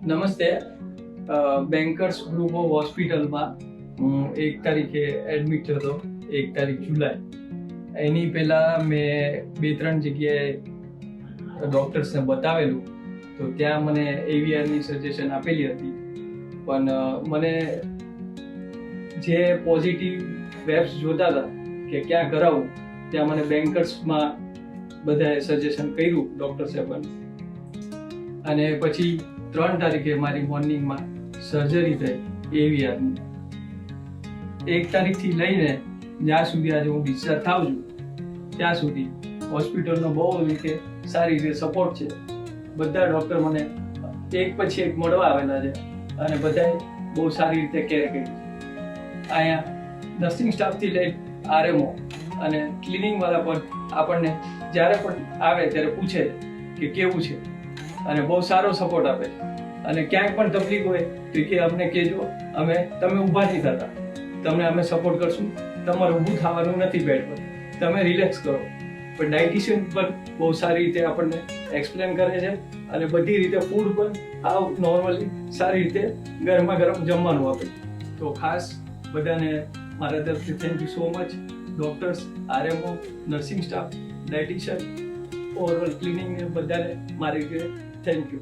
નમસ્તે. Bankers group of હોસ્પિટલમાં હું 1 તારીખે એડમિટ હતો, 1 તારીખ જુલાઈ. એની પહેલાં મેં 2-3 જગ્યાએ ડૉક્ટર્સને બતાવેલું, તો ત્યાં મને એવીઆરની સજેશન આપેલી હતી. પણ મને જે પોઝિટિવ વેબ્સ જોતા હતા કે ક્યાં કરાવું, ત્યાં મને બેન્કર્સમાં બધાએ સજેશન કર્યું ડૉક્ટર્સે પણ. અને પછી 3 તારીખે મારી મોર્નિંગમાં સર્જરી થઈ એવીઆરની. 1 તારીખથી લઈને જ્યાં સુધી આજે હું ડિસ્ચાર્જ થાઉં છું ત્યાં સુધી હોસ્પિટલનો બહુ રીતે સારી રીતે સપોર્ટ છે. બધા ડૉક્ટર મને એક પછી એક મળવા આવેલા છે અને બધાએ બહુ સારી રીતે કેર કરી. અહીંયા નર્સિંગ સ્ટાફથી લઈ આરએમઓ અને ક્લિનિંગવાળા પણ આપણને જ્યારે પણ આવે ત્યારે પૂછે કે કેવું છે અને બહુ સારો સપોર્ટ આપે છે. અને ક્યાંક પણ તકલીફ હોય તો કે અમને કહેજો, તમે ઊભા નહીં થતા, તમને અમે સપોર્ટ કરશું. તમારે ઊભું થવાનું નથી બેડ પર, તમે રિલેક્સ કરો. પણ ડાયટિશિયન પણ બહુ સારી રીતે આપણને એક્સપ્લેન કરે છે અને બધી રીતે ફૂડ પણ આવ નોર્મલી સારી રીતે ગરમા ગરમ જમવાનું આપે. તો ખાસ બધાને મારા તરફથી thank you so much. Doctors, RMO, nursing staff, dietitian, overall cleaning બધાને મારી રીતે થેન્ક યુ.